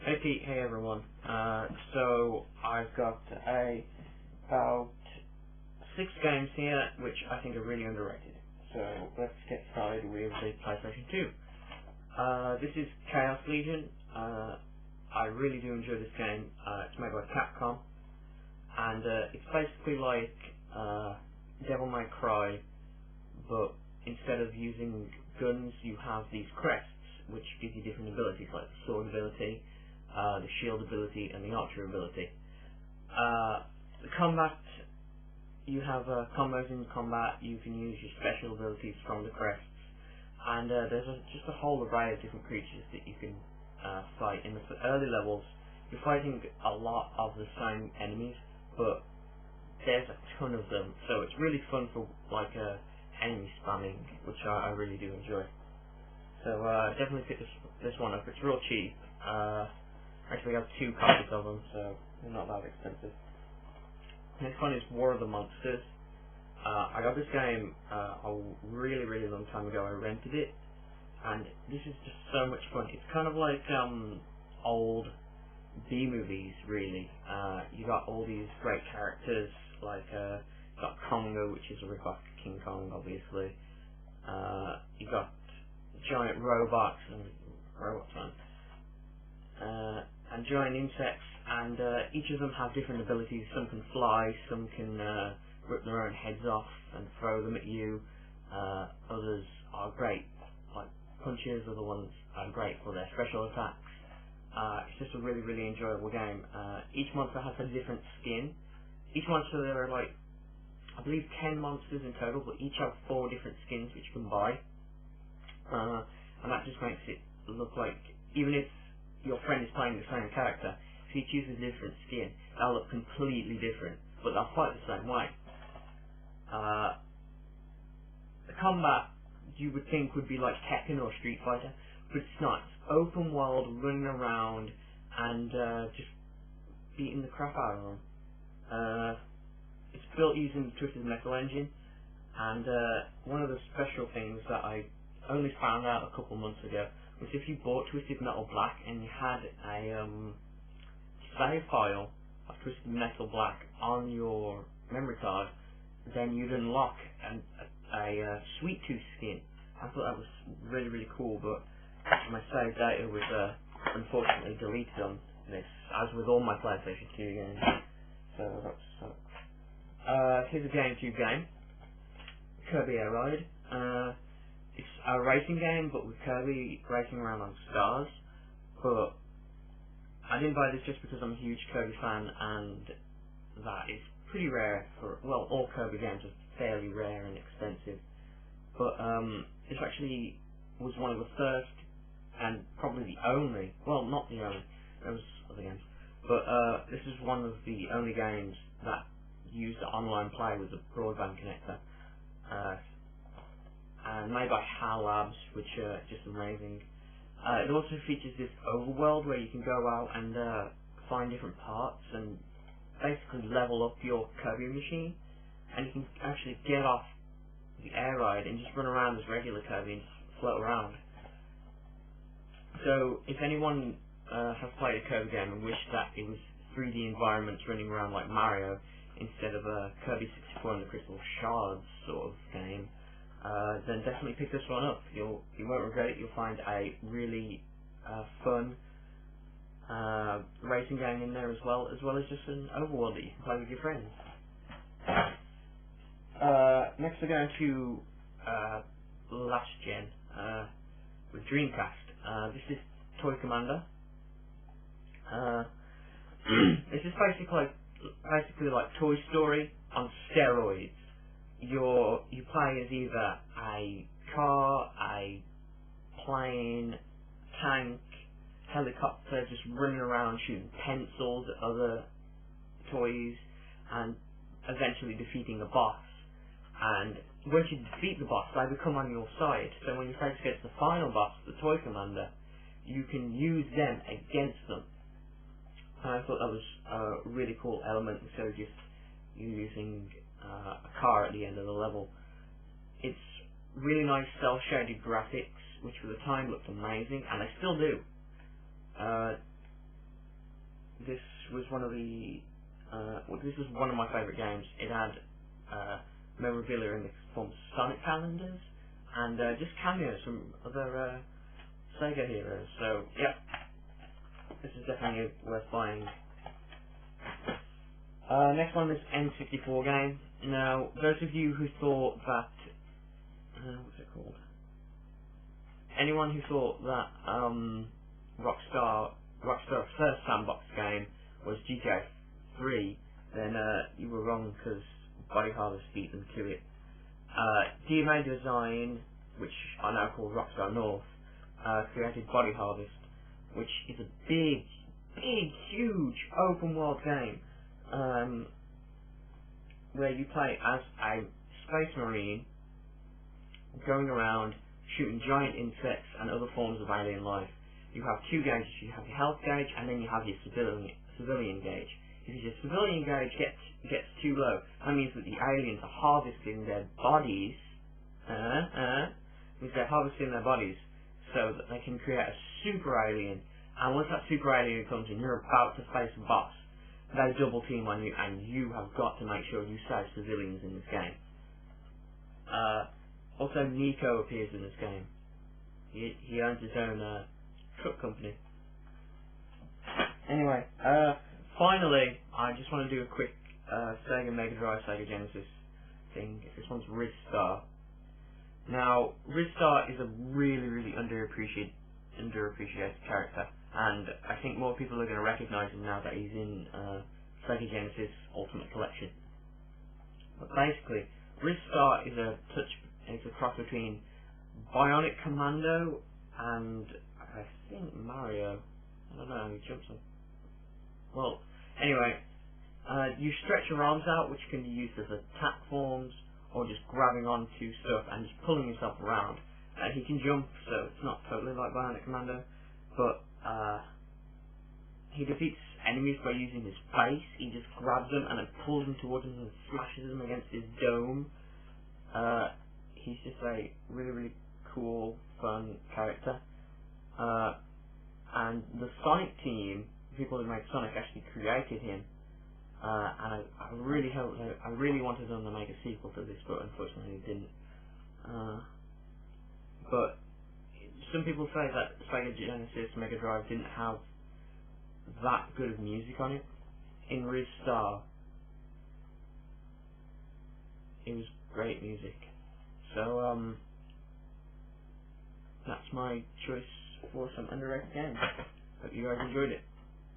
Hey Pete, hey everyone. So I've got about 6 games here which I think are really underrated. So let's get started with the PlayStation 2. This is Chaos Legion. I really do enjoy this game. It's made by Capcom, and it's basically like Devil May Cry, but instead of using guns, you have these crests which give you different abilities, like the sword ability, the shield ability, and the archer ability. The combat, you have combos in combat. You can use your special abilities from the crests, and there's just a whole array of different creatures that you can fight. In the early levels, you're fighting a lot of the same enemies, but there's a ton of them, so it's really fun for like enemy spamming, which I really do enjoy. So definitely pick this one up. It's real cheap. Actually, I have 2 copies of them, so they're not that expensive. Next one is War of the Monsters. I got this game a really long time ago. I rented it, and this is just so much fun. It's kind of like old B movies, really. You got all these great characters, like you got Congo, which is a rip-off King Kong, obviously. You got giant robots and and giant insects, and each of them have different abilities. Some can fly, some can rip their own heads off and throw them at you. Others are great, like punches. Other ones are great for their special attacks. It's just a really enjoyable game. Each monster has a different skin. Each monster, there are like, I believe 10 monsters in total, but each have 4 different skins which you can buy. And that just makes it look like, even if your friend is playing the same character, if he chooses a different skin, they'll look completely different, but they'll fight the same way. The combat, you would think, would be like Tekken or Street Fighter, but it's not. It's open world, running around, and just beating the crap out of them. It's built using the Twisted Metal engine, and one of the special things that I only found out a couple months ago was if you bought Twisted Metal Black and you had a save file of Twisted Metal Black on your memory card, then you'd unlock a Sweet Tooth skin. I thought that was really cool, but my save data was unfortunately deleted on this, as with all my PlayStation 2 games. So that sucks. Here's a GameCube game, Kirby Air Ride. It's a racing game, but with Kirby racing around on stars. But I didn't buy this just because I'm a huge Kirby fan, and that is pretty rare for, well, all Kirby games are fairly rare and expensive. But this actually was one of the first, and probably the only, well, not the only, there was other games, but this is one of the only games that used online play with a broadband connector. And made by HAL Labs, which are just amazing. It also features this overworld where you can go out and find different parts and basically level up your Kirby machine, and you can actually get off the air ride and just run around as regular Kirby and just float around. So if anyone has played a Kirby game and wished that it was 3D environments running around like Mario instead of a Kirby 64 and the Crystal Shards sort of game, then definitely pick this one up. You won't regret it. You'll find a really fun racing game in there as well as just an overworld that you can play with your friends. Next we're going to last gen with Dreamcast. This is Toy Commander. This is basically like Toy Story on steroids. You play as either a car, a plane, tank, helicopter, just running around shooting pencils at other toys, and eventually defeating a boss. And once you defeat the boss, they become on your side. So when you face against the final boss, the Toy Commander, you can use them against them. And I thought that was a really cool element, instead of just you using a car at the end of the level. It's really nice cel-shaded graphics, which for the time looked amazing, and they still do. this was one of the this was one of my favourite games. It had memorabilia in the form of Sonic calendars and just cameos from other Sega heroes. So yep, this is definitely worth buying. Next one is N64 game. Now, those of you who thought that what's it called? Anyone who thought that Rockstar's first sandbox game was GTA 3, then you were wrong, because Body Harvest beat them to it. DMA Design, which I now call Rockstar North, created Body Harvest, which is a big, huge open world game where you play as a space marine going around shooting giant insects and other forms of alien life. You have two gauges. You have your health gauge and then you have your civilian gauge. If your civilian gauge gets too low, that means that the aliens are harvesting their bodies. Means they're harvesting their bodies so that they can create a super alien. And once that super alien comes and you're about to face a boss, they double team on you, and you have got to make sure you save civilians in this game. Also, Nico appears in this game. He owns his own truck company. Anyway, finally, I just want to do a quick Sega Mega Drive, Sega Genesis thing. This one's Ristar. Now, Ristar is a really underappreciated character, and I think more people are going to recognise him now that he's in Sega Genesis Ultimate Collection. But basically, Ristar is a cross between Bionic Commando and I think Mario. I don't know, he jumps on. Well, anyway, you stretch your arms out, which can be used as attack forms, or just grabbing onto stuff and just pulling yourself around. He can jump, so it's not totally like Bionic Commando, but he defeats enemies by using his face. He just grabs them and then pulls them towards him and smashes them against his dome. He's just a really cool, fun character. And the Sonic team, the people who made Sonic, actually created him. And I really wanted them to make a sequel to this, but unfortunately they didn't. But some people say that Sega Genesis Mega Drive didn't have that good of music on it. In Ristar, it was great music. So that's my choice for some underrated games. Hope you guys enjoyed it.